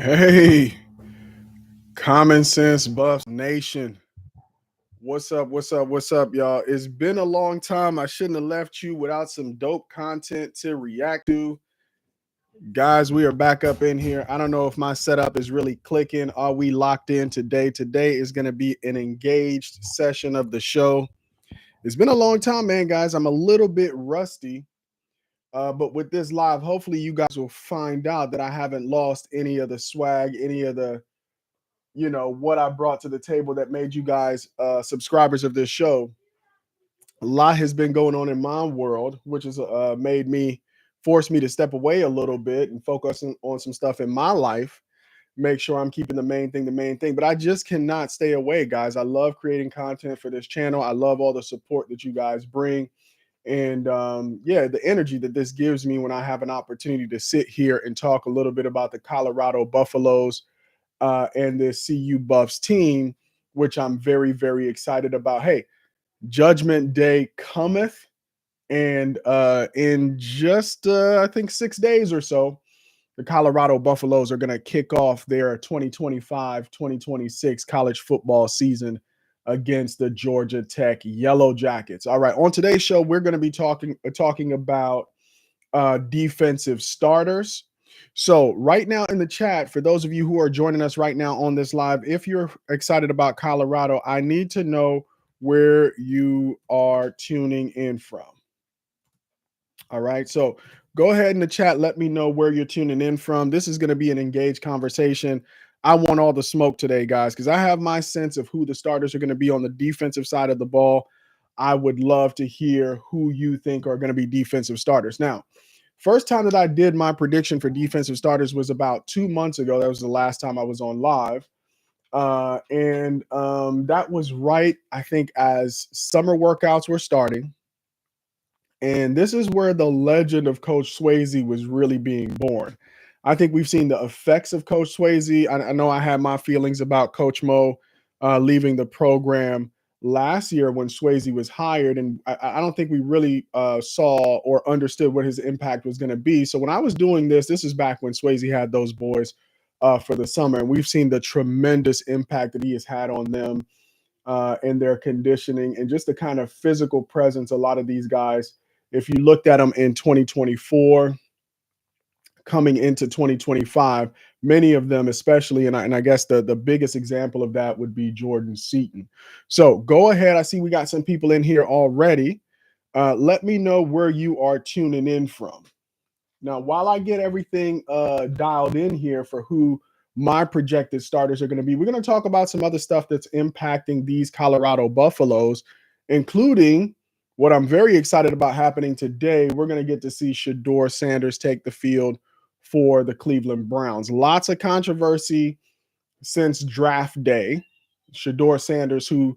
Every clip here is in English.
Hey, Common Sense Buffs Nation. What's up? What's up? What's up, y'all? It's been a long time. I shouldn't have left you without some dope content to react to. Guys, we are back up in here. I don't know if my setup is really clicking. Are we locked in today? Today is going to be an engaged session of the show. It's been a long time, man, guys. I'm a little bit rusty. But with this live, hopefully you guys will find out that I haven't lost any of the swag, any of the what I brought to the table that made you guys subscribers of this show. A lot has been going on in my world, which has forced me to step away a little bit and focus on some stuff in my life. Make sure I'm keeping the main thing the main thing. But I just cannot stay away, guys. I love creating content for this channel. I love all the support that you guys bring. And yeah, the energy that this gives me when I have an opportunity to sit here and talk a little bit about the Colorado Buffaloes and this CU Buffs team, which I'm very, very excited about. Hey, Judgment Day cometh, and in just I think 6 days or so, the Colorado Buffaloes are going to kick off their 2025-2026 college football season against the Georgia Tech Yellow Jackets. All right, on today's show, we're going to be talking about defensive starters. So right now in the chat, for those of you who are joining us right now on this live, if you're excited about Colorado, I need to know where you are tuning in from. All right, so go ahead in the chat. Let me know where you're tuning in from. This is going to be an engaged conversation. I want all the smoke today, guys, because I have my sense of who the starters are going to be on the defensive side of the ball. I would love to hear who you think are going to be defensive starters. Now, first time that I did my prediction for defensive starters was about 2 months ago. That was the last time I was on live. And that was right, I think, as summer workouts were starting. And this is where the legend of Coach Swayze was really being born. I think we've seen the effects of Coach Swayze. I know I had my feelings about Coach Mo leaving the program last year when Swayze was hired, and I don't think we really saw or understood what his impact was going to be. So when I was doing this is back when Swayze had those boys for the summer, and we've seen the tremendous impact that he has had on them and their conditioning and just the kind of physical presence a lot of these guys. If you looked at them in 2024, coming into 2025, many of them, especially, and I guess the biggest example of that would be Jordan Seaton. So go ahead. I see we got some people in here already. Let me know where you are tuning in from. Now, while I get everything dialed in here for who my projected starters are going to be, we're going to talk about some other stuff that's impacting these Colorado Buffaloes, including what I'm very excited about happening today. We're going to get to see Shedeur Sanders take the field for the Cleveland Browns. Lots of controversy since draft day. Shedeur Sanders, who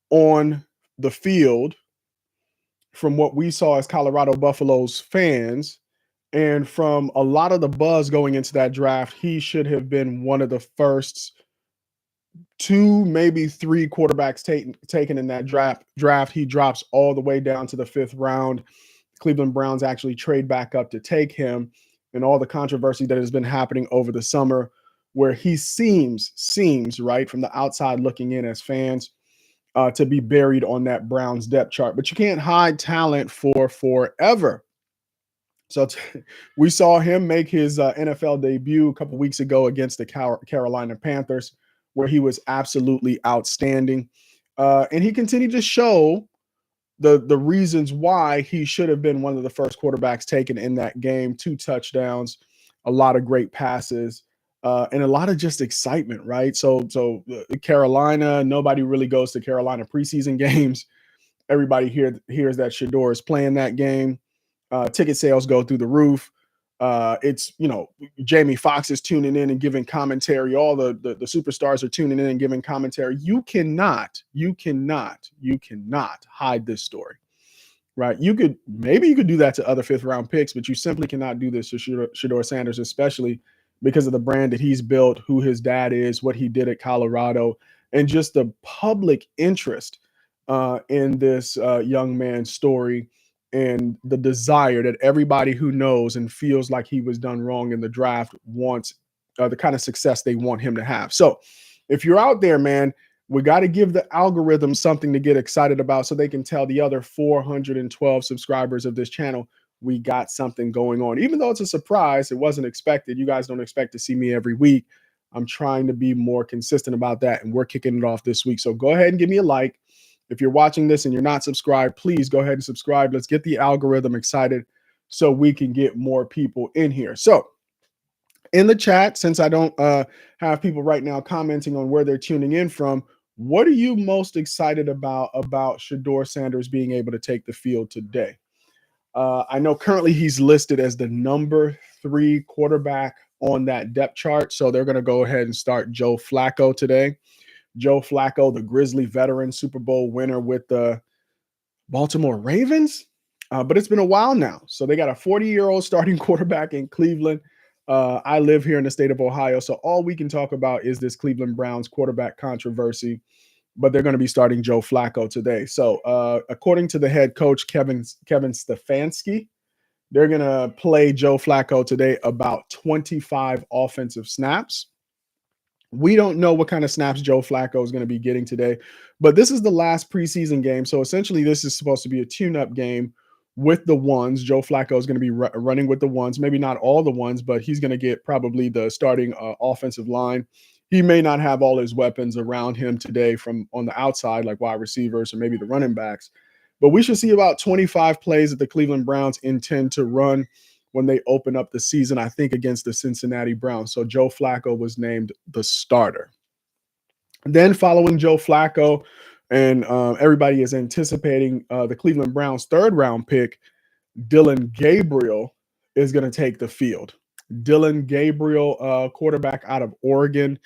on the field, from what we saw as Colorado Buffaloes fans, and from a lot of the buzz going into that draft, he should have been one of the first two, maybe three quarterbacks taken in that draft. He drops all the way down to the 5th round. Cleveland Browns actually trade back up to take him, and all the controversy that has been happening over the summer, where he seems right from the outside looking in as fans to be buried on that Browns depth chart. But you can't hide talent for forever. So we saw him make his NFL debut a couple weeks ago against the Carolina Panthers, where he was absolutely outstanding. And he continued to show the reasons why he should have been one of the first quarterbacks taken in that game. 2 touchdowns, a lot of great passes, and a lot of just excitement, right? So Carolina, nobody really goes to Carolina preseason games. Everybody hears that Shedeur is playing that game. Ticket sales go through the roof. It's, Jamie Foxx is tuning in and giving commentary. All the superstars are tuning in and giving commentary. You cannot hide this story, right? Maybe you could do that to other 5th round picks, but you simply cannot do this to Shedeur Sanders, especially because of the brand that he's built, who his dad is, what he did at Colorado, and just the public interest in this young man's story, and the desire that everybody who knows and feels like he was done wrong in the draft wants the kind of success they want him to have. So if you're out there, man, we got to give the algorithm something to get excited about so they can tell the other 412 subscribers of this channel we got something going on. Even though it's a surprise, it wasn't expected. You guys don't expect to see me every week. I'm trying to be more consistent about that, and we're kicking it off this week. So go ahead and give me a like. If you're watching this and you're not subscribed, please go ahead and subscribe. Let's get the algorithm excited so we can get more people in here. So in the chat, since I don't have people right now commenting on where they're tuning in from, what are you most excited about Shedeur Sanders being able to take the field today? I know currently he's listed as the number 3 quarterback on that depth chart. So they're going to go ahead and start Joe Flacco today. Joe Flacco, the Grizzly veteran Super Bowl winner with the Baltimore Ravens. But it's been a while now. So they got a 40-year-old starting quarterback in Cleveland. I live here in the state of Ohio. So all we can talk about is this Cleveland Browns quarterback controversy. But they're going to be starting Joe Flacco today. So according to the head coach, Kevin Stefanski, they're going to play Joe Flacco today about 25 offensive snaps. We don't know what kind of snaps Joe Flacco is going to be getting today, but this is the last preseason game. So essentially, this is supposed to be a tune-up game with the ones. Joe Flacco is going to be running with the ones, maybe not all the ones, but he's going to get probably the starting offensive line. He may not have all his weapons around him today from on the outside, like wide receivers or maybe the running backs. But we should see about 25 plays that the Cleveland Browns intend to run when they open up the season, I think, against the Cincinnati Browns. So Joe Flacco was named the starter. Then following Joe Flacco, and everybody is anticipating the Cleveland Browns' 3rd-round pick, Dylan Gabriel, is going to take the field. Dylan Gabriel, quarterback out of Oregon.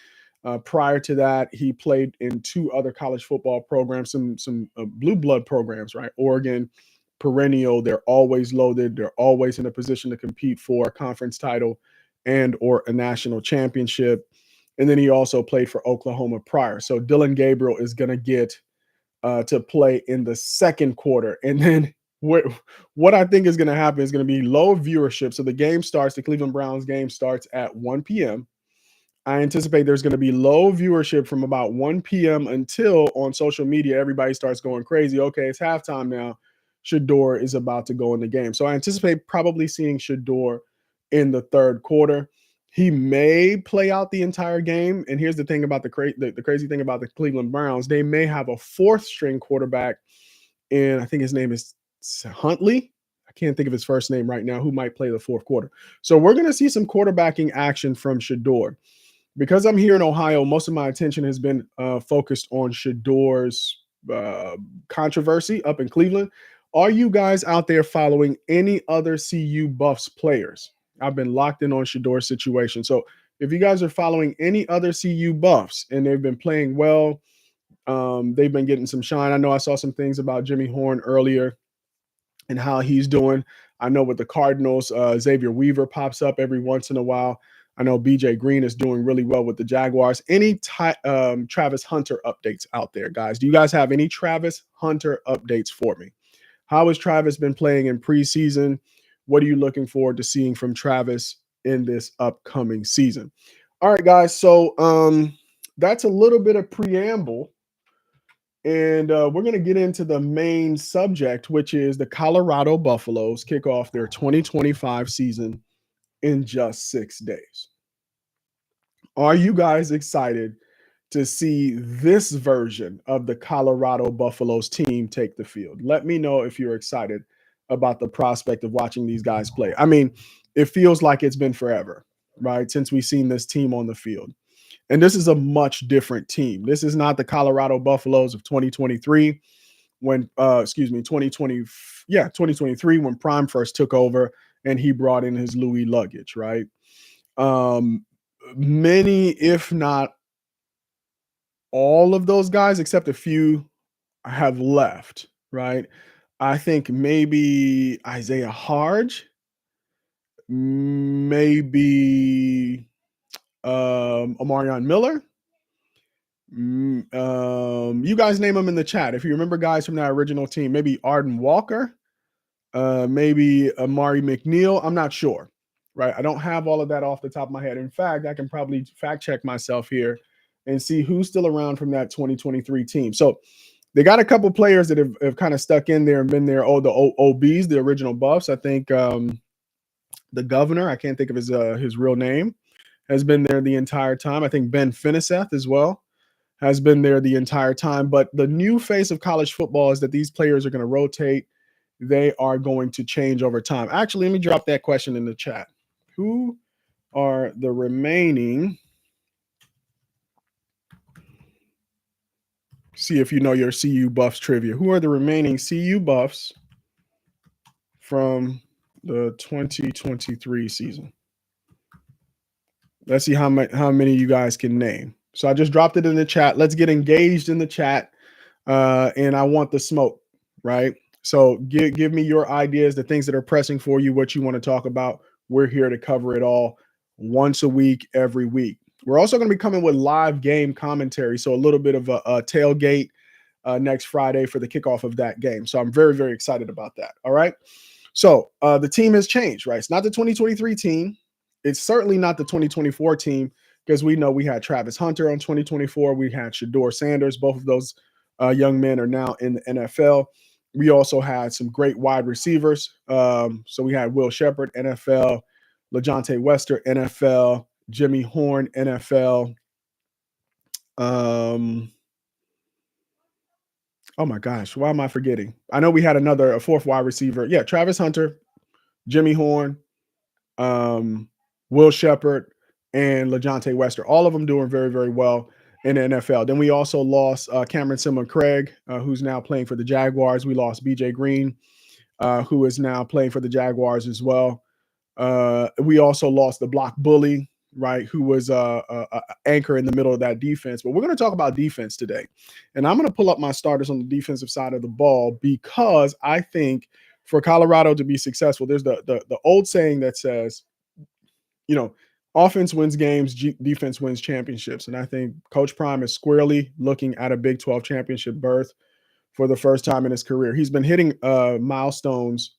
Prior to that, he played in 2 other college football programs, some blue blood programs, right? Oregon, perennial. They're always loaded. They're always in a position to compete for a conference title and or a national championship. And then he also played for Oklahoma prior. So Dylan Gabriel is going to get to play in the 2nd quarter. And then what I think is going to happen is going to be low viewership. So the game starts, the Cleveland Browns game starts at 1 p.m. I anticipate there's going to be low viewership from about 1 p.m. until on social media, everybody starts going crazy. Okay, it's halftime now. Shedeur is about to go in the game. So I anticipate probably seeing Shedeur in the 3rd quarter. He may play out the entire game. And here's the thing about the crazy thing about the Cleveland Browns. They may have a 4th-string quarterback, and I think his name is Huntley. I can't think of his first name right now, who might play the 4th quarter. So we're going to see some quarterbacking action from Shedeur. Because I'm here in Ohio, most of my attention has been focused on Shedeur's controversy up in Cleveland. Are you guys out there following any other CU Buffs players? I've been locked in on Shedeur's situation. So if you guys are following any other CU Buffs and they've been playing well, they've been getting some shine. I know I saw some things about Jimmy Horn earlier and how he's doing. I know with the Cardinals, Xavier Weaver pops up every once in a while. I know BJ Green is doing really well with the Jaguars. Any Travis Hunter updates out there, guys? Do you guys have any Travis Hunter updates for me? How has Travis been playing in preseason? What are you looking forward to seeing from Travis in this upcoming season? All right, guys. So that's a little bit of preamble. And we're going to get into the main subject, which is the Colorado Buffaloes kick off their 2025 season in just 6 days. Are you guys excited to see this version of the Colorado Buffaloes team take the field? Let me know if you're excited about the prospect of watching these guys play. I mean, it feels like it's been forever, right, since we've seen this team on the field. And this is a much different team. This is not the Colorado Buffaloes of 2023 when 2023 when Prime first took over and he brought in his Louis luggage, right? Many, if not all of those guys, except a few, have left, right? I think maybe Isaiah Harge, maybe Omarion Miller. You guys name them in the chat. If you remember guys from that original team, maybe Arden Walker, maybe Amari McNeil. I'm not sure. right? I don't have all of that off the top of my head. In fact, I can probably fact check myself here and see who's still around from that 2023 team. So they got a couple players that have kind of stuck in there and been there. Oh, the OBs, the original Buffs. I think the governor, I can't think of his real name, has been there the entire time. I think Ben Finiseth as well has been there the entire time. But the new face of college football is that these players are going to rotate. They are going to change over time. Actually, let me drop that question in the chat. Who are the remaining? See if you know your CU Buffs trivia. Who are the remaining CU Buffs from the 2023 season? Let's see how many you guys can name. So I just dropped it in the chat. Let's get engaged in the chat. And I want the smoke, right? So give me your ideas, the things that are pressing for you, what you want to talk about. We're here to cover it all once a week, every week. We're also going to be coming with live game commentary. So a little bit of a tailgate next Friday for the kickoff of that game. So I'm very, very excited about that. All right. So the team has changed, right? It's not the 2023 team. It's certainly not the 2024 team, because we know we had Travis Hunter on 2024. We had Shedeur Sanders. Both of those young men are now in the NFL. We also had some great wide receivers. So we had Will Shepherd, NFL, LaJohntay Wester, NFL, Jimmy Horn, NFL. Oh my gosh, why am I forgetting? I know we had a fourth wide receiver. Yeah, Travis Hunter, Jimmy Horn, Will Shepherd, and LaJohntay Wester. All of them doing very, very well in the NFL. Then we also lost Cameron Simon-Craig, who's now playing for the Jaguars. We lost BJ Green, who is now playing for the Jaguars as well. We also lost the block bully, right, who was a anchor in the middle of that defense. But we're going to talk about defense today. And I'm going to pull up my starters on the defensive side of the ball, because I think for Colorado to be successful, there's the old saying that says, offense wins games, defense wins championships. And I think Coach Prime is squarely looking at a Big 12 championship berth for the first time in his career. He's been hitting milestones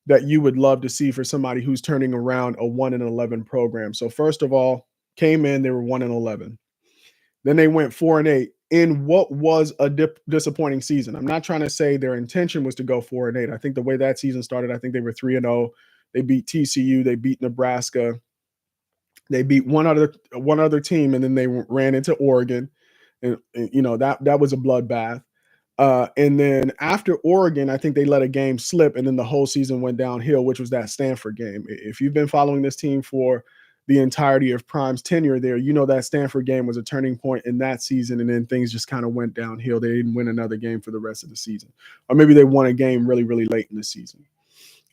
that you would love to see for somebody who's turning around a 1-11 program. So first of all, came in, they were 1-11. Then they went 4-8 in what was a disappointing season. I'm not trying to say their intention was to go 4-8. I think the way that season started, I think they were 3-0. They beat TCU, they beat Nebraska, they beat one other team, and then they ran into Oregon, and that was a bloodbath. And then after Oregon, I think they let a game slip, and then the whole season went downhill, which was that Stanford game. If you've been following this team for the entirety of Prime's tenure there, you know that Stanford game was a turning point in that season, and then things just kind of went downhill. They didn't win another game for the rest of the season. Or maybe they won a game really, really late in the season.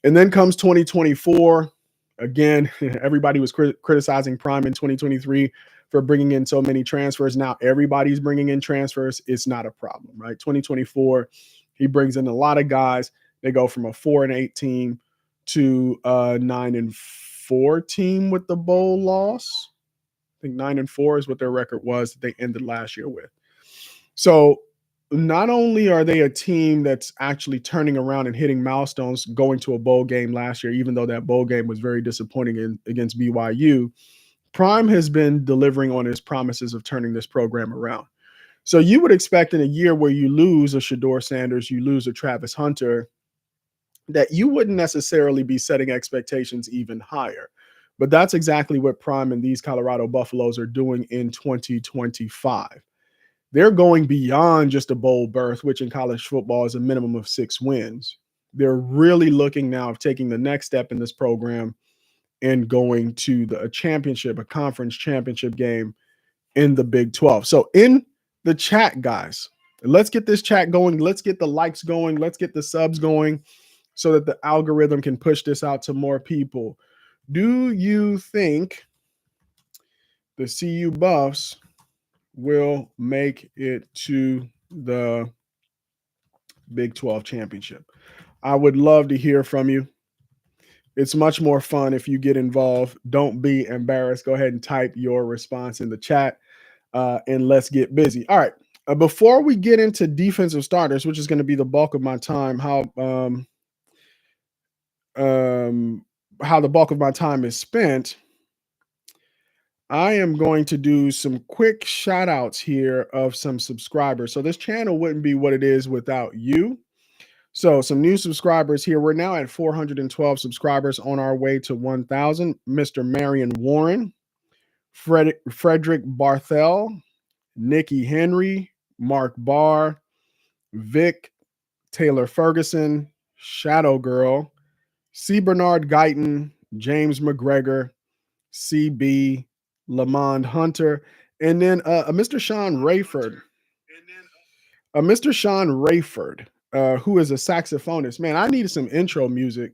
And then comes 2024. Again, everybody was criticizing Prime in 2023 for bringing in so many transfers. Now everybody's bringing in transfers. It's not a problem, right? 2024, he brings in a lot of guys. They go from a 4-8 team to a 9-4 team with the bowl loss. I think 9-4 is what their record was that they ended last year with. So not only are they a team that's actually turning around and hitting milestones, going to a bowl game last year, even though that bowl game was very disappointing against BYU, Prime has been delivering on his promises of turning this program around. So you would expect in a year where you lose a Shedeur Sanders, you lose a Travis Hunter, that you wouldn't necessarily be setting expectations even higher. But that's exactly what Prime and these Colorado Buffaloes are doing in 2025. They're going beyond just a bowl berth, which in college football is a minimum of 6 wins. They're really looking now of taking the next step in this program and going to a championship, a conference championship game in the Big 12. So in the chat, guys, let's get this chat going. Let's get the likes going. Let's get the subs going so that the algorithm can push this out to more people. Do you think the CU Buffs will make it to the Big 12 championship? I would love to hear from you. It's much more fun if you get involved. Don't be embarrassed. Go ahead and type your response in the chat, and let's get busy. All right. Before we get into defensive starters, which is going to be the bulk of my time, how how the bulk of my time is spent, I am going to do some quick shout outs here of some subscribers. So this channel wouldn't be what it is without you. So some new subscribers here. We're now at 412 subscribers, on our way to 1,000. Mr. Marion Warren, Frederick Barthel, Nikki Henry, Mark Barr, Vic, Taylor Ferguson, Shadow Girl, C. Bernard Guyton, James McGregor, CB, Lamond Hunter, and then Mr. Sean Rayford. Mr. Sean Rayford, who is a saxophonist. Man, I needed some intro music.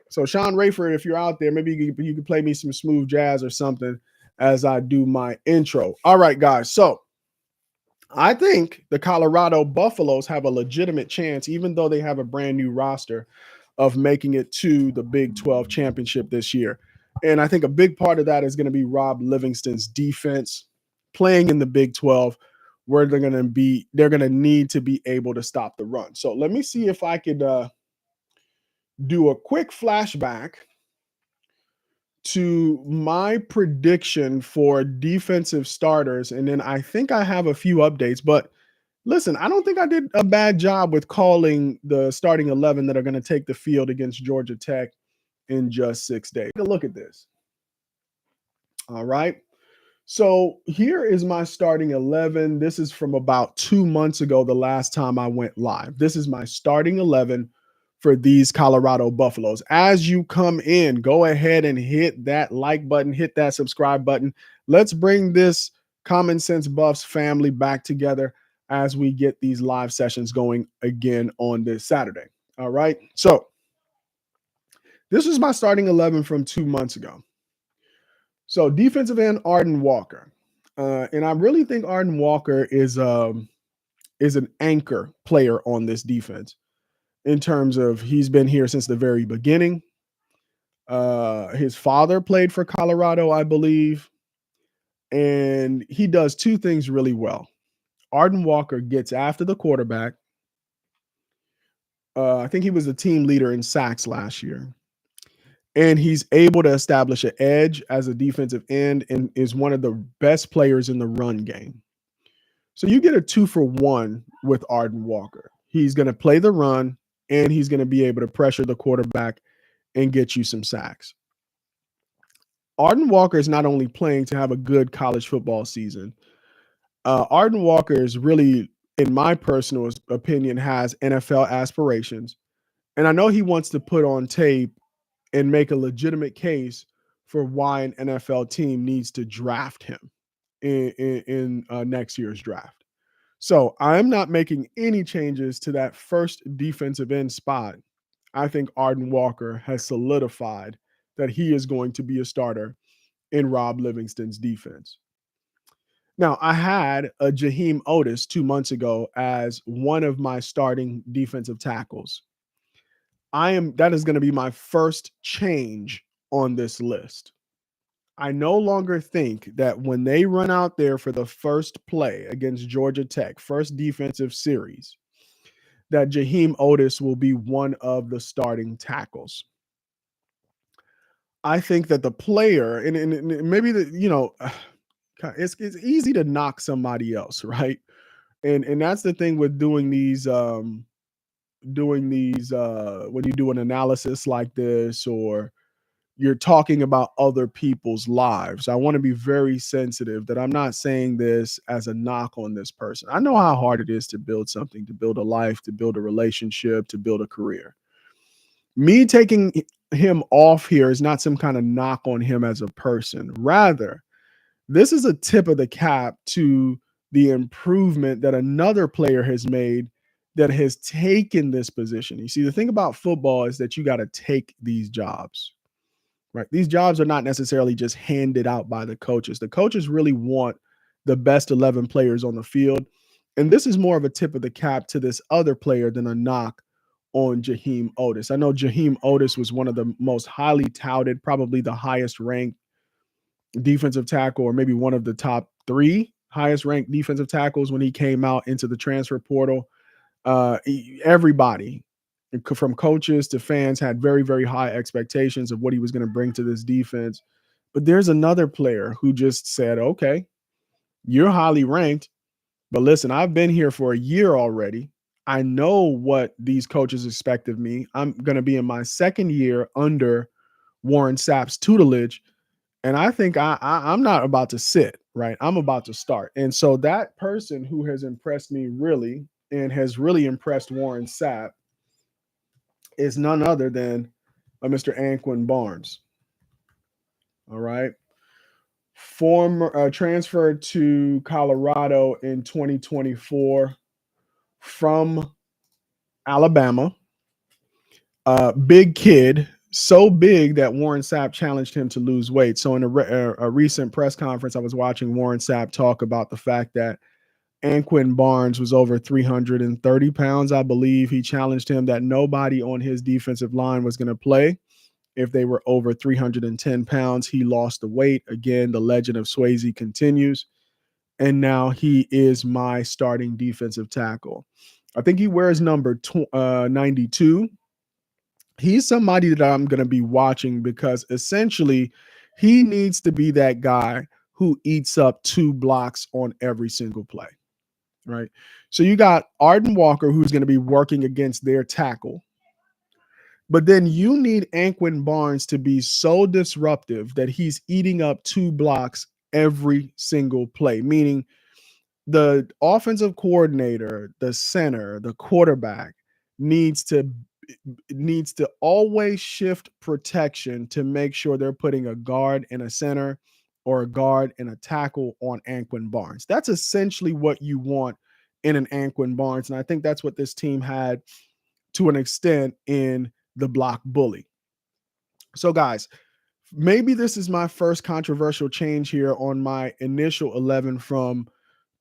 So Sean Rayford, if you're out there, maybe you could play me some smooth jazz or something as I do my intro. All right, guys. So I think the Colorado Buffaloes have a legitimate chance, even though they have a brand new roster, of making it to the Big 12 championship this year. And I think a big part of that is going to be Rob Livingston's defense playing in the Big 12, where they're going to need to be able to stop the run. So let me see if I could do a quick flashback to my prediction for defensive starters. And then I think I have a few updates, but listen, I don't think I did a bad job with calling the starting 11 that are going to take the field against Georgia Tech in just 6 days. Take a look at this. All right. So here is my starting 11. This is from about 2 months ago, the last time I went live. This is my starting 11 for these Colorado Buffaloes. As you come in, go ahead and hit that like button, hit that subscribe button. Let's bring this Common Sense Buffs family back together as we get these live sessions going again on this Saturday. All right. So this is my starting 11 from 2 months ago. So defensive end, Arden Walker. And I really think Arden Walker is an anchor player on this defense in terms of he's been here since the very beginning. His father played for Colorado, I believe. And he does two things really well. Arden Walker gets after the quarterback. I think he was the team leader in sacks last year. And he's able to establish an edge as a defensive end and is one of the best players in the run game. So you get a 2-for-1 with Arden Walker. He's going to play the run, and he's going to be able to pressure the quarterback and get you some sacks. Arden Walker is not only playing to have a good college football season. Arden Walker is really, in my personal opinion, has NFL aspirations. And I know he wants to put on tape and make a legitimate case for why an NFL team needs to draft him in next year's draft. So I'm not making any changes to that first defensive end spot. I think Arden Walker has solidified that he is going to be a starter in Rob Livingston's defense. Now, I had a Jaheim Otis 2 months ago as one of my starting defensive tackles. That is going to be my first change on this list. I no longer think that when they run out there for the first play against Georgia Tech, first defensive series, that Jaheim Otis will be one of the starting tackles. I think that the player, and maybe it's easy to knock somebody else, right? And that's the thing with doing these when you do an analysis like this, or you're talking about other people's lives. I want to be very sensitive that I'm not saying this as a knock on this person. I know how hard it is to build something, to build a life, to build a relationship, to build a career. Me taking him off here is not some kind of knock on him as a person. Rather, this is a tip of the cap to the improvement that another player has made that has taken this position. You see, the thing about football is that you got to take these jobs. Right. These jobs are not necessarily just handed out by the coaches. The coaches really want the best 11 players on the field. And this is more of a tip of the cap to this other player than a knock on Jaheim Otis. I know Jaheim Otis was one of the most highly touted, probably the highest ranked defensive tackle, or maybe one of the top 3 highest ranked defensive tackles when he came out into the transfer portal. Everybody from coaches to fans had very, very high expectations of what he was going to bring to this defense. But there's another player who just said, okay, you're highly ranked, but listen, I've been here for a year already. I know what these coaches expect of me. I'm going to be in my second year under Warren Sapp's tutelage. And I think I'm not about to sit, right? I'm about to start. And so that person who has impressed me really and has really impressed Warren Sapp is none other than Mr. Anquan Barnes. All right. Former transferred to Colorado in 2024 from Alabama. Big kid, so big that Warren Sapp challenged him to lose weight. So in a recent press conference, I was watching Warren Sapp talk about the fact that Anquan Barnes was over 330 pounds, I believe. He challenged him that nobody on his defensive line was going to play if they were over 310 pounds. He lost the weight. Again, the legend of Swayze continues. And now he is my starting defensive tackle. I think he wears number 92. He's somebody that I'm going to be watching because essentially he needs to be that guy who eats up 2 blocks on every single play, right? So you got Arden Walker, who's going to be working against their tackle. But then you need Anquan Barnes to be so disruptive that he's eating up 2 blocks every single play, meaning the offensive coordinator, the center, the quarterback needs to always shift protection to make sure they're putting a guard and a center or a guard and a tackle on Anquan Barnes. That's essentially what you want in an Anquan Barnes. And I think that's what this team had to an extent in the block bully. So guys, maybe this is my first controversial change here on my initial 11 from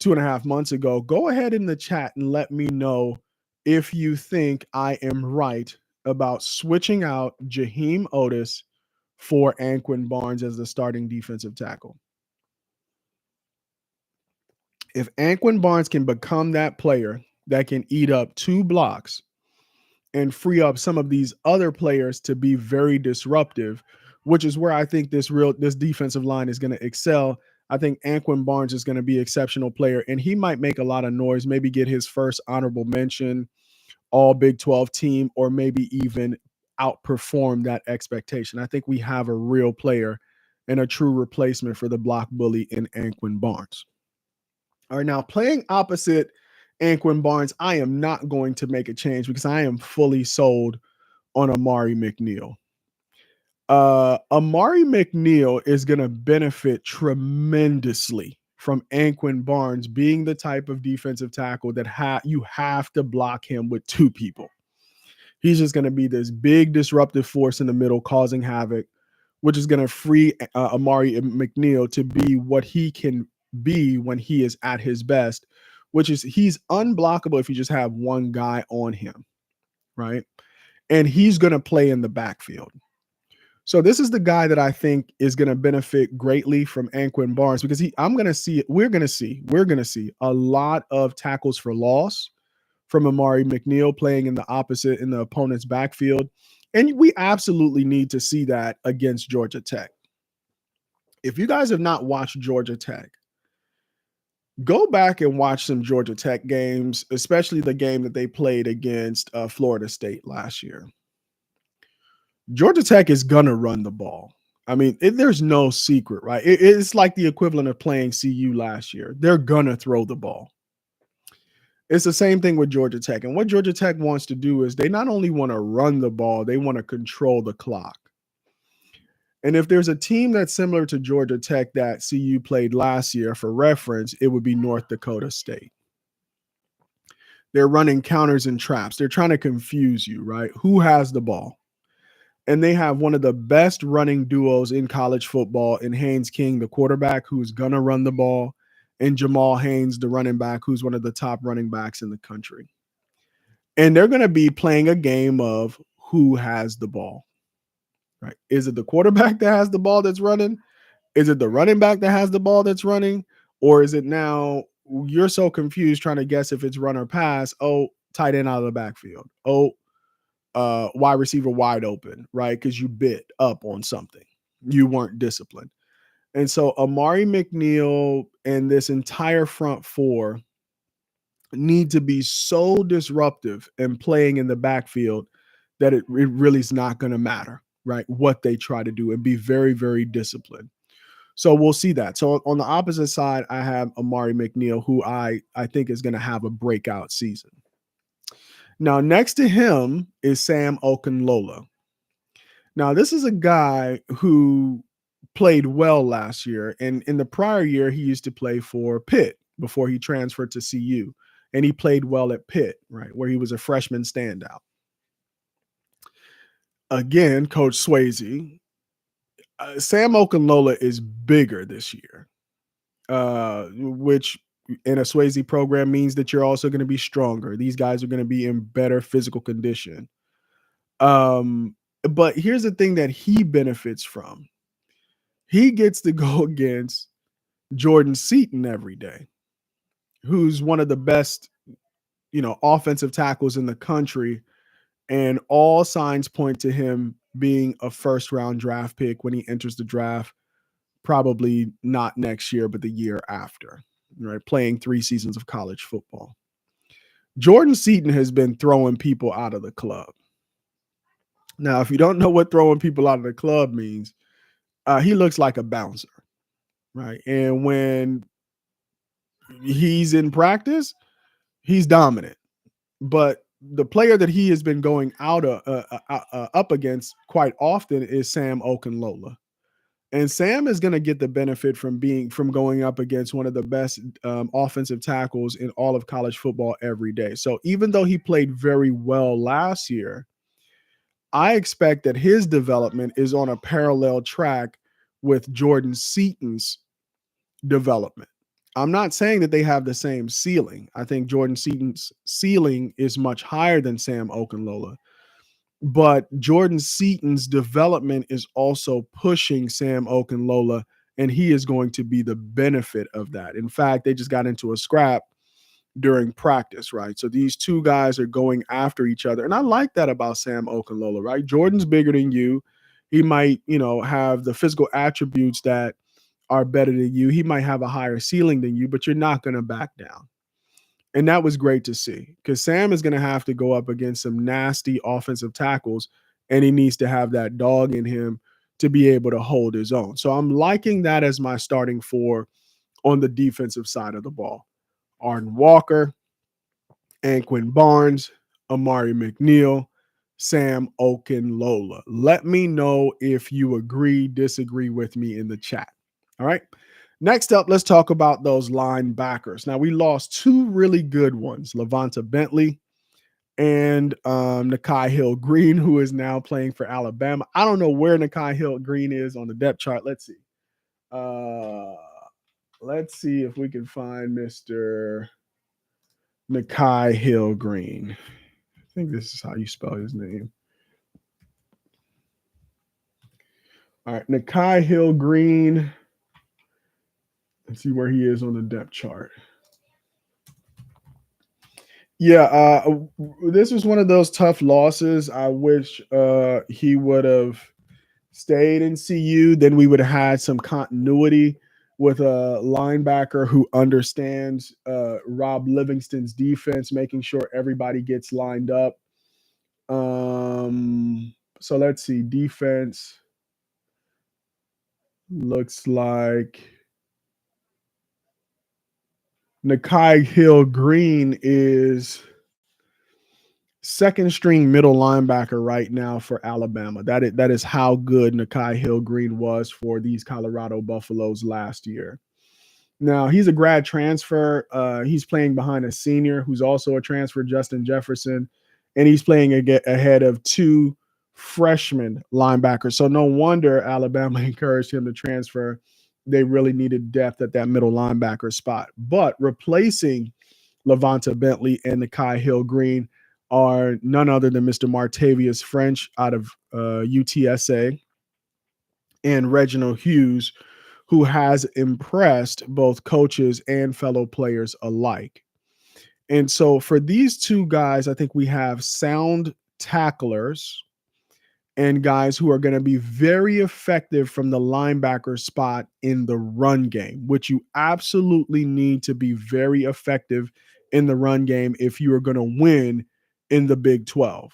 2.5 months ago. Go ahead in the chat and let me know if you think I am right about switching out Jaheim Otis for Anquan Barnes as the starting defensive tackle. If Anquan Barnes can become that player that can eat up 2 blocks and free up some of these other players to be very disruptive, which is where I think this defensive line is going to excel. I think Anquan Barnes is going to be an exceptional player, and he might make a lot of noise, maybe get his first honorable mention, all Big 12 team, or maybe even outperform that expectation. I think we have a real player and a true replacement for the block bully in Anquan Barnes. All right, now playing opposite Anquan Barnes, I am not going to make a change because I am fully sold on Amari McNeil. Amari McNeil is going to benefit tremendously from Anquan Barnes being the type of defensive tackle that you have to block him with 2 people. He's just going to be this big disruptive force in the middle causing havoc, which is going to free Amari McNeil to be what he can be when he is at his best, which is he's unblockable if you just have one guy on him, right? And he's going to play in the backfield. So this is the guy that I think is going to benefit greatly from Anquan Barnes because we're going to see a lot of tackles for loss from Amari McNeil playing in the opponent's backfield. And we absolutely need to see that against Georgia Tech. If you guys have not watched Georgia Tech, go back and watch some Georgia Tech games, especially the game that they played against Florida State last year. Georgia Tech is going to run the ball. I mean, there's no secret, right? It's like the equivalent of playing CU last year. They're going to throw the ball. It's the same thing with Georgia Tech. And what Georgia Tech wants to do is they not only want to run the ball, they want to control the clock. And if there's a team that's similar to Georgia Tech that CU played last year, for reference, it would be North Dakota State. They're running counters and traps. They're trying to confuse you, right? Who has the ball? And they have one of the best running duos in college football in Haynes King, the quarterback who's going to run the ball, and Jamal Haynes, the running back, who's one of the top running backs in the country. And they're going to be playing a game of who has the ball, right? Is it the quarterback that has the ball that's running? Is it the running back that has the ball that's running? Or is it now you're so confused trying to guess if it's run or pass? Oh, tight end out of the backfield. Oh, wide receiver wide open, right? Because you bit up on something. You weren't disciplined. And so Amari McNeil and this entire front four need to be so disruptive and playing in the backfield that it really is not going to matter, right? What they try to do, and be very, very disciplined. So we'll see that. So on the opposite side, I have Amari McNeil, who I think is going to have a breakout season. Now, next to him is Sam Okunlola. Now, this is a guy who played well last year. And in the prior year, he used to play for Pitt before he transferred to CU. And he played well at Pitt, right, where he was a freshman standout. Again, Coach Swayze, Sam Okunlola is bigger this year, which in a Swayze program means that you're also going to be stronger. These guys are going to be in better physical condition. But here's the thing that he benefits from. He gets to go against Jordan Seaton every day, who's one of the best, offensive tackles in the country. And all signs point to him being a first-round draft pick when he enters the draft, probably not next year, but the year after, right? Playing 3 seasons of college football. Jordan Seaton has been throwing people out of the club. Now, if you don't know what throwing people out of the club means, he looks like a bouncer, right? And when he's in practice, he's dominant. But the player that he has been going up against quite often is Sam Okunlola. And Sam is going to get the benefit from going up against one of the best offensive tackles in all of college football every day. So even though he played very well last year, I expect that his development is on a parallel track with Jordan Seaton's development. I'm not saying that they have the same ceiling. I think Jordan Seaton's ceiling is much higher than Sam Okunlola. But Jordan Seaton's development is also pushing Sam Okunlola, and he is going to be the benefit of that. In fact, they just got into a scrap during practice, right? So these two guys are going after each other. And I like that about Sam Okunlola, right? Jordan's bigger than you. He might, have the physical attributes that are better than you. He might have a higher ceiling than you, but you're not going to back down. And that was great to see, because Sam is going to have to go up against some nasty offensive tackles, and he needs to have that dog in him to be able to hold his own. So I'm liking that as my starting 4 on the defensive side of the ball. Arden Walker, Anquin Barnes, Amari McNeil, Sam Okunlola. Let me know if you agree, disagree with me in the chat. All right. Next up, let's talk about those linebackers. Now, we lost 2 really good ones, Levanta Bentley and Nakai Hill-Green, who is now playing for Alabama. I don't know where Nakai Hill-Green is on the depth chart. Let's see. Let's see if we can find Mr. Nakai Hill-Green. I think this is how you spell his name. All right, Nakai Hill-Green. Let's see where he is on the depth chart. Yeah, this was one of those tough losses. I wish he would have stayed in CU. Then we would have had some continuity with a linebacker who understands Rob Livingston's defense, making sure everybody gets lined up. So let's see. Defense looks like Nakai Hill-Green is second string middle linebacker right now for Alabama. That is how good Nakai Hill-Green was for these Colorado Buffaloes last year. Now, he's a grad transfer. He's playing behind a senior who's also a transfer, Justin Jefferson, and he's playing ahead of 2 freshman linebackers. So no wonder Alabama encouraged him to transfer. They really needed depth at that middle linebacker spot. But replacing Levanta Bentley and Nakai Hill-Green are none other than Mr. Martavius French out of UTSA and Reginald Hughes, who has impressed both coaches and fellow players alike. And so for these 2 guys, I think we have sound tacklers and guys who are going to be very effective from the linebacker spot in the run game, which you absolutely need to be very effective in the run game if you are going to win in the Big 12.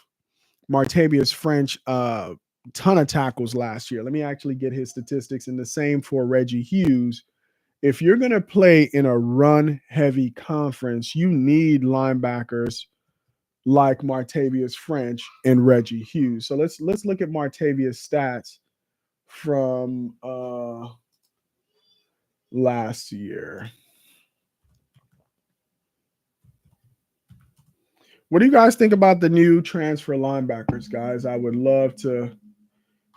Martavius French, ton of tackles last year. Let me actually get his statistics, and the same for Reggie Hughes. If you're going to play in a run-heavy conference, you need linebackers like Martavius French and Reggie Hughes. So let's look at Martavius' stats from last year. What do you guys think about the new transfer linebackers, guys? I would love to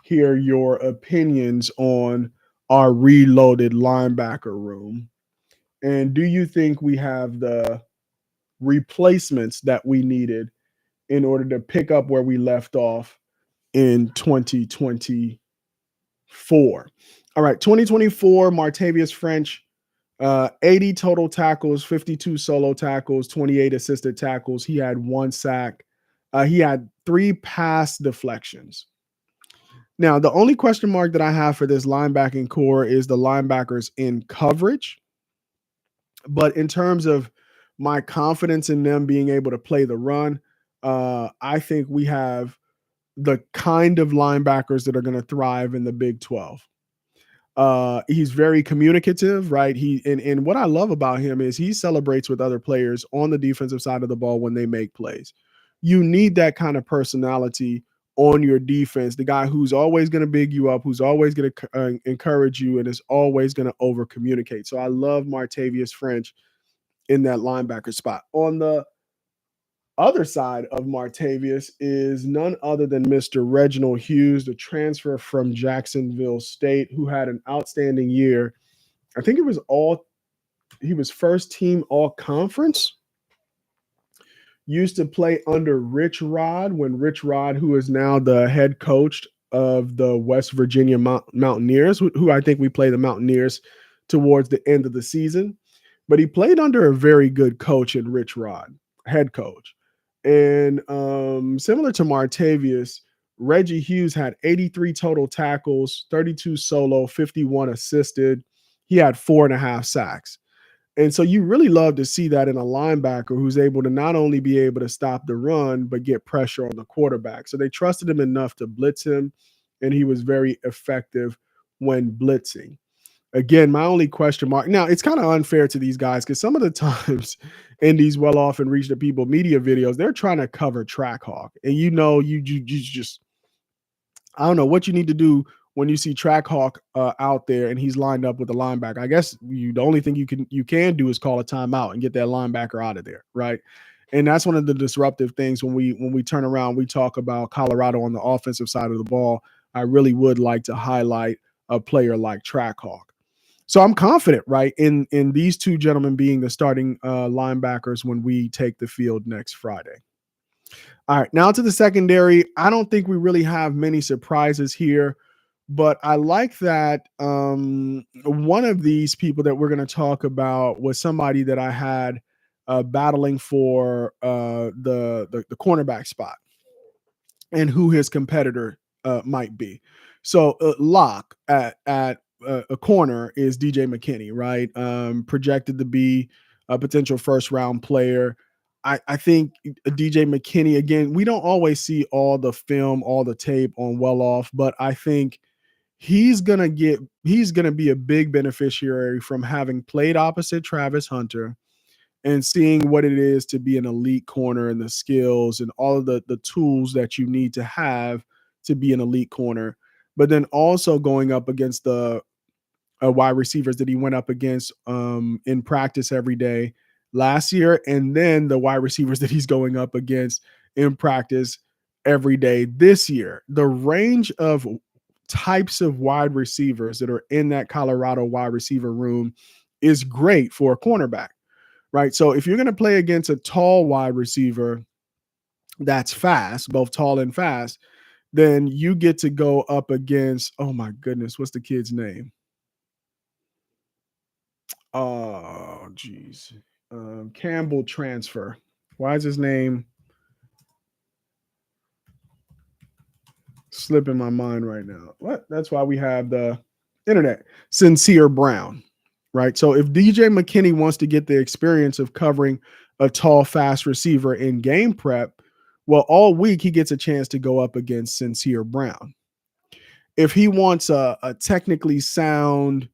hear your opinions on our reloaded linebacker room. And do you think we have the replacements that we needed in order to pick up where we left off in 2024? All right, 2024, Martavius French, 80 total tackles, 52 solo tackles, 28 assisted tackles. He had 1 sack. He had 3 pass deflections. Now, the only question mark that I have for this linebacking core is the linebackers in coverage. But in terms of my confidence in them being able to play the run, I think we have the kind of linebackers that are going to thrive in the Big 12. He's very communicative, right? And what I love about him is he celebrates with other players on the defensive side of the ball when they make plays. You need that kind of personality on your defense, the guy who's always going to big you up, who's always going to encourage you, and is always going to over communicate. So I love Martavius French in that linebacker spot. On the other side of Martavius is none other than Mr. Reginald Hughes, the transfer from Jacksonville State, who had an outstanding year. I think he was first team all conference. Used to play under Rich Rod when Rich Rod, who is now the head coach of the West Virginia Mountaineers, who I think we play the Mountaineers towards the end of the season. But he played under a very good coach in Rich Rod, head coach. And similar to Martavius, Reggie Hughes had 83 total tackles, 32 solo, 51 assisted. He had 4.5 sacks. And so you really love to see that in a linebacker who's able to not only be able to stop the run, but get pressure on the quarterback. So they trusted him enough to blitz him, and he was very effective when blitzing. Again, my only question mark. Now, it's kind of unfair to these guys because some of the times in these well-off and reach the people media videos, they're trying to cover Trackhawk. And you just, I don't know what you need to do when you see Trackhawk out there and he's lined up with the linebacker. I guess the only thing you can do is call a timeout and get that linebacker out of there, right? And that's one of the disruptive things when we turn around, we talk about Colorado on the offensive side of the ball. I really would like to highlight a player like Trackhawk. So I'm confident, right, in these two gentlemen being the starting linebackers when we take the field next Friday. All right, now to the secondary. I don't think we really have many surprises here, but I like that one of these people that we're going to talk about was somebody that I had battling for the cornerback spot and who his competitor might be. So lock at a corner is DJ McKinney, right? Projected to be a potential first round player. I think DJ McKinney, again, we don't always see all the film, all the tape on well off, but I think he's gonna be a big beneficiary from having played opposite Travis Hunter and seeing what it is to be an elite corner and the skills and all of the tools that you need to have to be an elite corner. But then also going up against the wide receivers that he went up against in practice every day last year, and then the wide receivers that he's going up against in practice every day this year. The range of types of wide receivers that are in that Colorado wide receiver room is great for a cornerback, right? So if you're going to play against a tall wide receiver that's fast, both tall and fast, then you get to go up against, oh my goodness, what's the kid's name? Oh, geez. Campbell transfer. Why is his name? slipping my mind right now. What? That's why we have the internet. Sincere Brown, right? So if DJ McKinney wants to get the experience of covering a tall, fast receiver in game prep, well, all week he gets a chance to go up against Sincere Brown. If he wants a technically sound,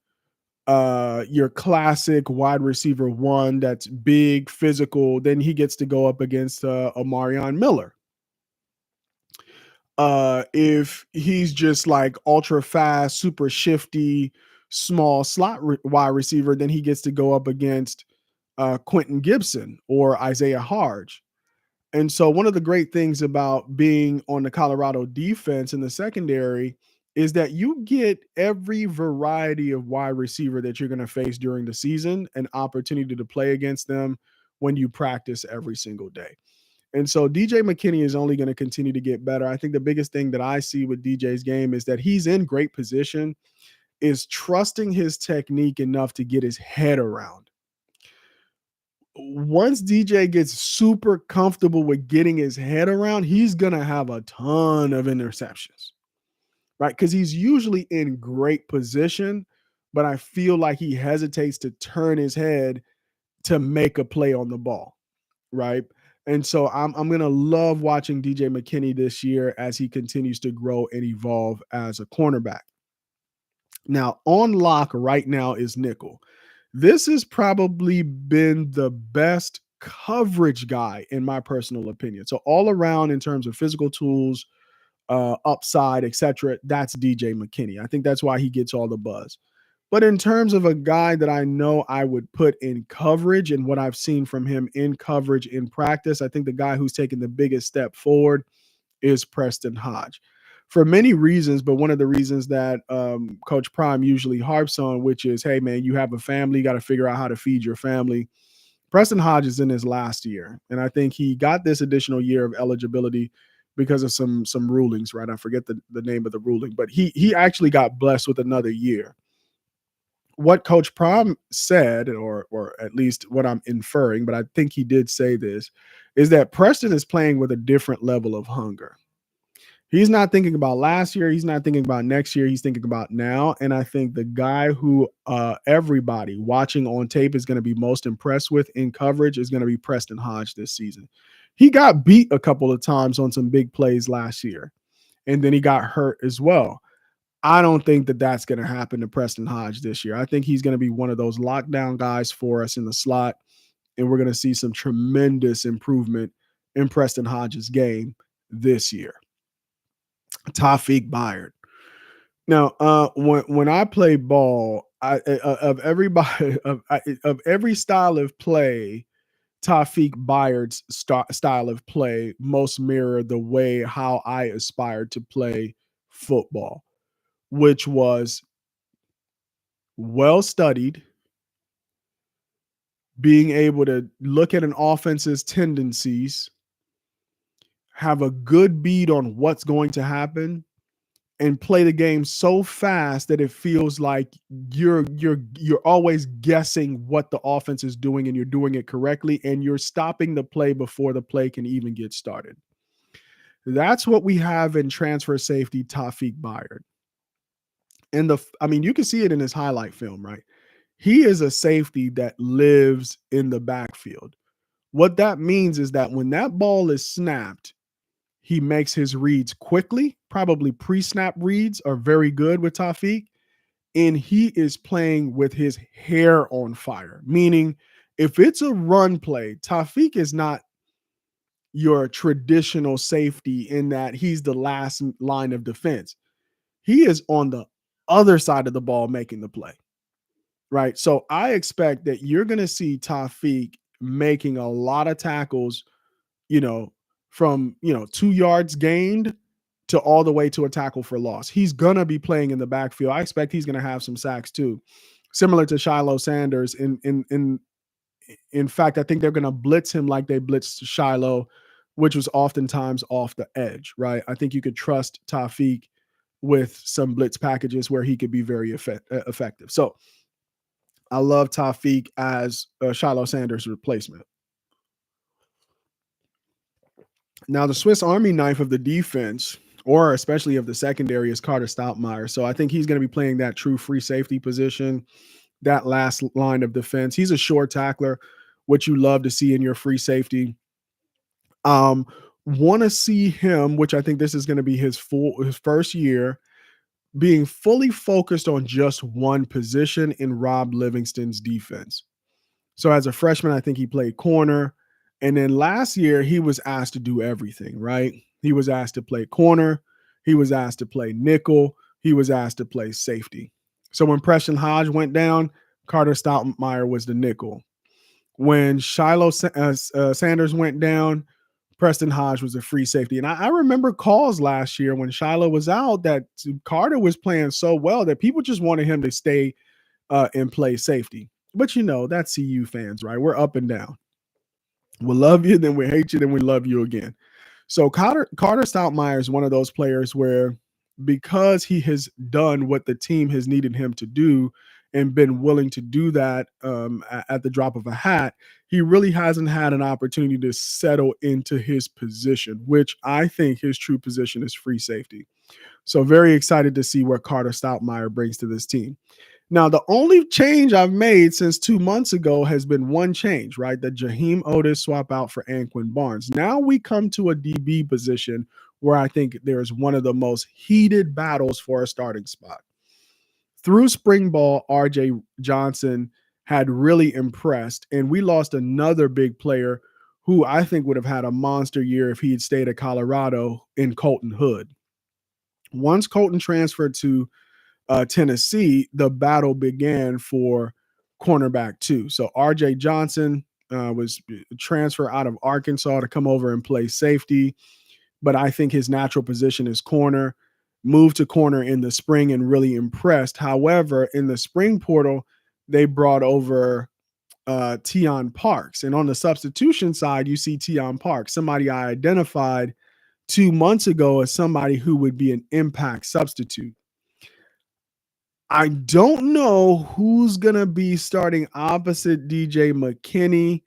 your classic wide receiver one that's big, physical, then he gets to go up against a Marion Miller. If he's just like ultra fast, super shifty, small wide receiver, then he gets to go up against Quentin Gibson or Isaiah Harge. And so one of the great things about being on the Colorado defense in the secondary is that you get every variety of wide receiver that you're going to face during the season, an opportunity to play against them when you practice every single day. And so DJ McKinney is only going to continue to get better. I think the biggest thing that I see with DJ's game is that he's in great position, is trusting his technique enough to get his head around. Once DJ gets super comfortable with getting his head around, he's going to have a ton of interceptions, right? Because he's usually in great position, but I feel like he hesitates to turn his head to make a play on the ball, right? And so I'm going to love watching DJ McKinney this year as he continues to grow and evolve as a cornerback. Now, on lock right now is nickel. This has probably been the best coverage guy in my personal opinion. So all around in terms of physical tools, upside, etc., that's DJ McKinney. I think that's why he gets all the buzz. But in terms of a guy that I know I would put in coverage and what I've seen from him in coverage in practice, I think the guy who's taken the biggest step forward is Preston Hodge. For many reasons, but one of the reasons that Coach Prime usually harps on, which is, hey, man, you have a family, you got to figure out how to feed your family. Preston Hodge is in his last year, and I think he got this additional year of eligibility because of some rulings, right? I forget the name of the ruling, but he actually got blessed with another year. What Coach Prime said, or at least what I'm inferring, but I think he did say this, is that Preston is playing with a different level of hunger. He's not thinking about last year. He's not thinking about next year. He's thinking about now. And I think the guy who everybody watching on tape is going to be most impressed with in coverage is going to be Preston Hodge this season. He got beat a couple of times on some big plays last year, and then he got hurt as well. I don't think that that's going to happen to Preston Hodge this year. I think he's going to be one of those lockdown guys for us in the slot, and we're going to see some tremendous improvement in Preston Hodge's game this year. Tawfiq Byard. Now, when I play ball, of everybody of every style of play, Tawfiq Byard's style of play most mirror the way how I aspired to play football, which was well studied, being able to look at an offense's tendencies, have a good beat on what's going to happen, and play the game so fast that it feels like you're always guessing what the offense is doing and you're doing it correctly, and you're stopping the play before the play can even get started. That's what we have in transfer safety Tawfiq Byard. And you can see it in his highlight film, right? He is a safety that lives in the backfield. What that means is that when that ball is snapped, he makes his reads quickly. Probably pre-snap reads are very good with Tawfiq. And he is playing with his hair on fire, meaning if it's a run play, Tawfiq is not your traditional safety in that he's the last line of defense. He is on the other side of the ball making the play, right? So I expect that you're going to see Tawfiq making a lot of tackles, from 2 yards gained to all the way to a tackle for loss. He's gonna be playing in the backfield. I expect he's gonna have some sacks too, similar to Shiloh Sanders. In fact, I think they're gonna blitz him like they blitzed Shiloh, which was oftentimes off the edge, right? I think you could trust Tawfiq with some blitz packages where he could be very effective. So I love Tawfiq as Shiloh Sanders' replacement. Now, the Swiss Army knife of the defense, or especially of the secondary, is Carter Stoutmeyer. So I think he's going to be playing that true free safety position, that last line of defense. He's a short tackler, which you love to see in your free safety. Um, Want to see him, which I think this is going to be his first year, being fully focused on just one position in Rob Livingston's defense. So as a freshman, I think he played corner. And then last year, he was asked to do everything, right? He was asked to play corner. He was asked to play nickel. He was asked to play safety. So when Preston Hodge went down, Carter Stoutmeyer was the nickel. When Shiloh Sanders went down, Preston Hodge was a free safety. And I remember calls last year when Shiloh was out that Carter was playing so well that people just wanted him to stay and play safety. But that's CU fans, right? We're up and down. We'll love you, then we hate you, then we love you again. So Carter Stoutmeyer is one of those players where, because he has done what the team has needed him to do and been willing to do that at the drop of a hat, he really hasn't had an opportunity to settle into his position, which I think his true position is free safety. So very excited to see what Carter Stoutmeyer brings to this team. Now, the only change I've made since 2 months ago has been one change, right? The Jaheim Otis swap out for Anquin Barnes. Now we come to a DB position where I think there's one of the most heated battles for a starting spot. Through spring ball, RJ Johnson had really impressed, and we lost another big player who I think would have had a monster year if he had stayed at Colorado, in Colton Hood. Once Colton transferred to Tennessee, the battle began for cornerback 2. So RJ Johnson was transferred out of Arkansas to come over and play safety, but I think his natural position is corner. Moved to corner in the spring and really impressed. However, in the spring portal, they brought over Tion Parks. And on the substitution side, you see Tion Parks, somebody I identified 2 months ago as somebody who would be an impact substitute. I don't know who's going to be starting opposite DJ McKinney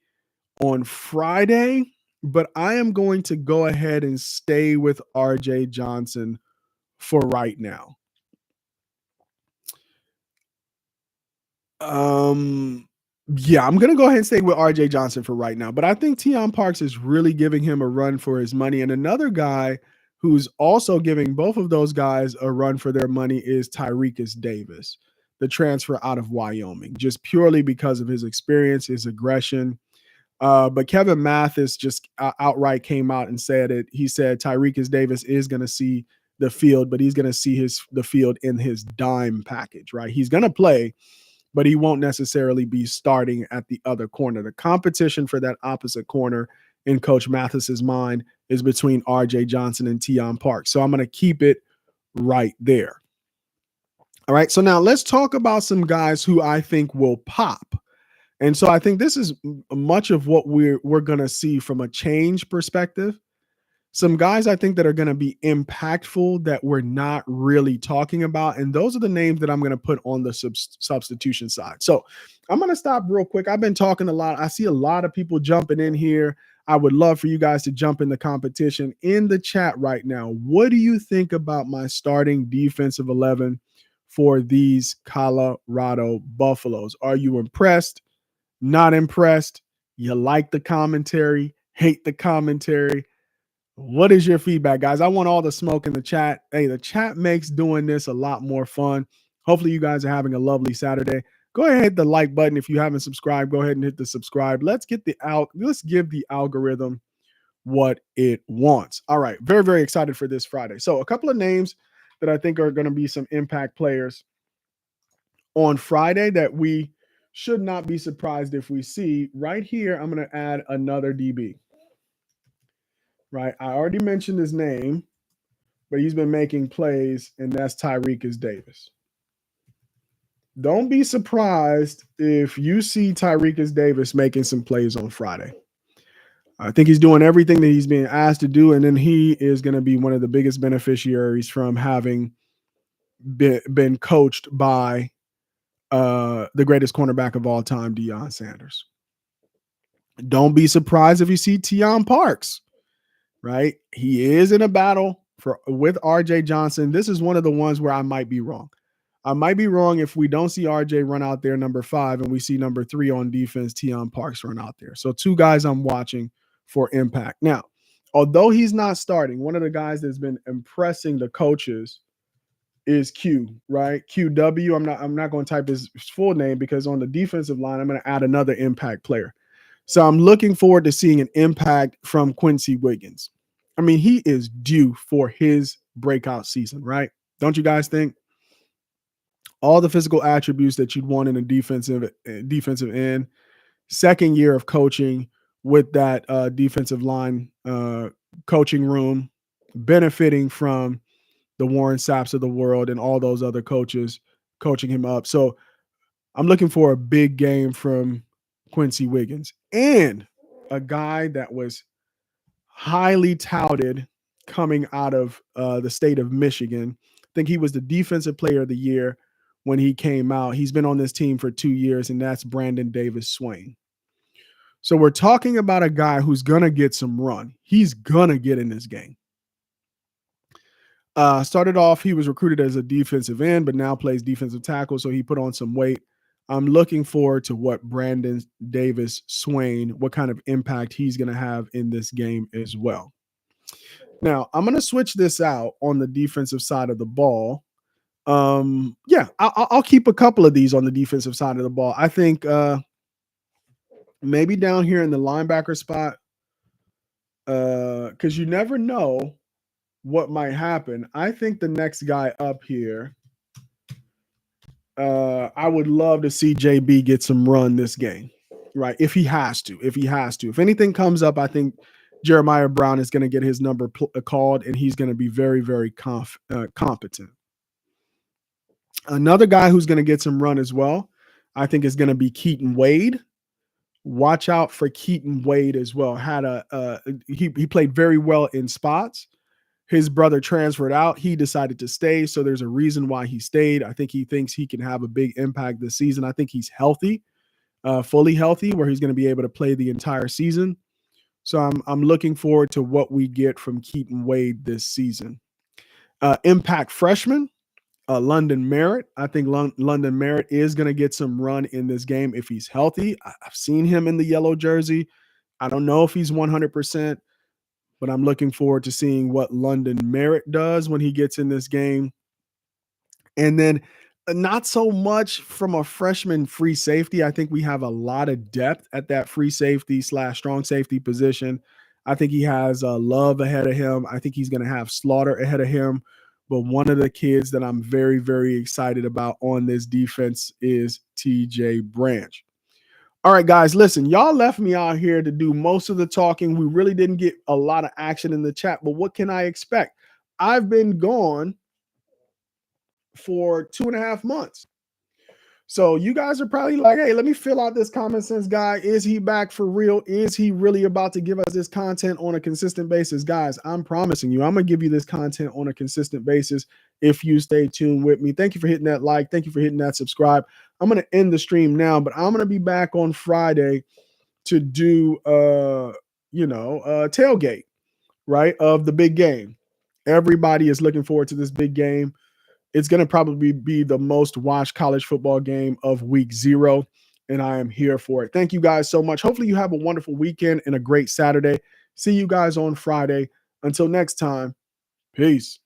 on Friday, but I am going to go ahead and stay with RJ Johnson for right now. Yeah, I'm going to go ahead and stay with RJ Johnson for right now, but I think Tion Parks is really giving him a run for his money. And another guy who's also giving both of those guys a run for their money is Tyrekus Davis, the transfer out of Wyoming, just purely because of his experience, his aggression. But Kevin Mathis just outright came out and said it. He said Tyrekus Davis is going to see the field, but he's going to see the field in his dime package, right? He's going to play, but he won't necessarily be starting at the other corner. The competition for that opposite corner in Coach Mathis's mind is between RJ Johnson and Tion Parks. So I'm going to keep it right there. All right. So now let's talk about some guys who I think will pop. And so I think this is much of what we're going to see from a change perspective. Some guys I think that are going to be impactful that we're not really talking about. And those are the names that I'm going to put on the substitution side. So I'm going to stop real quick. I've been talking a lot. I see a lot of people jumping in here. I would love for you guys to jump in the competition in the chat right now. What do you think about my starting defensive 11 for these Colorado Buffaloes? Are you impressed? Not impressed? You like the commentary? Hate the commentary? What is your feedback, guys? I want all the smoke in the chat. Hey, the chat makes doing this a lot more fun. Hopefully you guys are having a lovely Saturday. Go ahead and hit the like button. If you haven't subscribed, go ahead and hit the subscribe. Let's give the algorithm what it wants. All right. Very, very excited for this Friday. So a couple of names that I think are going to be some impact players on Friday that we should not be surprised if we see. Right here, I'm going to add another DB. Right, I already mentioned his name, but he's been making plays, and that's Tyrekus Davis. Don't be surprised if you see Tyrekus Davis making some plays on Friday. I think he's doing everything that he's being asked to do, and then he is going to be one of the biggest beneficiaries from having been coached by the greatest cornerback of all time, Deion Sanders. Don't be surprised if you see Tion Parks. Right? He is in a battle with RJ Johnson, this is one of the ones where I might be wrong. I might be wrong if we don't see RJ run out there number 5 and we see number 3 on defense, Tion Parks run out there. So 2 guys I'm watching for impact. Now, although he's not starting, one of the guys that's been impressing the coaches is Q, right? QW. I'm not going to type his full name because on the defensive line, I'm going to add another impact player. So I'm looking forward to seeing an impact from Quincy Wiggins. I mean, he is due for his breakout season, right? Don't you guys think? All the physical attributes that you'd want in a defensive end, second year of coaching with that defensive line coaching room, benefiting from the Warren Sapps of the world and all those other coaches coaching him up. So I'm looking for a big game from Quincy Wiggins, and a guy that was highly touted coming out of the state of Michigan. I think he was the defensive player of the year when he came out. He's been on this team for 2 years, and that's Brandon Davis-Swain. So we're talking about a guy who's going to get some run. He's going to get in this game. Started off, he was recruited as a defensive end, but now plays defensive tackle, so he put on some weight. I'm looking forward to what Brandon Davis-Swain, what kind of impact he's going to have in this game as well. Now, I'm going to switch this out on the defensive side of the ball. I'll keep a couple of these on the defensive side of the ball. I think maybe down here in the linebacker spot, because you never know what might happen. I think the next guy up here, I would love to see JB get some run this game, right? If he has to. If anything comes up, I think Jeremiah Brown is going to get his number called, and he's going to be very, very competent. Another guy who's going to get some run as well, I think, is going to be Keaton Wade. Watch out for Keaton Wade as well. He played very well in spots. His brother transferred out. He decided to stay, so there's a reason why he stayed. I think he thinks he can have a big impact this season. I think he's healthy, fully healthy, where he's going to be able to play the entire season. So I'm looking forward to what we get from Keaton Wade this season. Impact freshman, London Merritt. I think London Merritt is going to get some run in this game if he's healthy. I've seen him in the yellow jersey. I don't know if he's 100%. But I'm looking forward to seeing what London Merritt does when he gets in this game. And then not so much from a freshman free safety. I think we have a lot of depth at that free safety / strong safety position. I think he has Love ahead of him. I think he's going to have Slaughter ahead of him. But one of the kids that I'm very, very excited about on this defense is TJ Branch. All right, guys, listen, y'all left me out here to do most of the talking. We really didn't get a lot of action in the chat, but what can I expect? I've been gone for 2.5 months. So you guys are probably like, hey, let me fill out this common sense guy. Is he back for real? Is he really about to give us this content on a consistent basis? Guys, I'm promising you, I'm going to give you this content on a consistent basis if you stay tuned with me. Thank you for hitting that like. Thank you for hitting that subscribe. I'm going to end the stream now, but I'm going to be back on Friday to do, tailgate, right, of the big game. Everybody is looking forward to this big game. It's going to probably be the most watched college football game of week 0, and I am here for it. Thank you guys so much. Hopefully you have a wonderful weekend and a great Saturday. See you guys on Friday. Until next time, peace.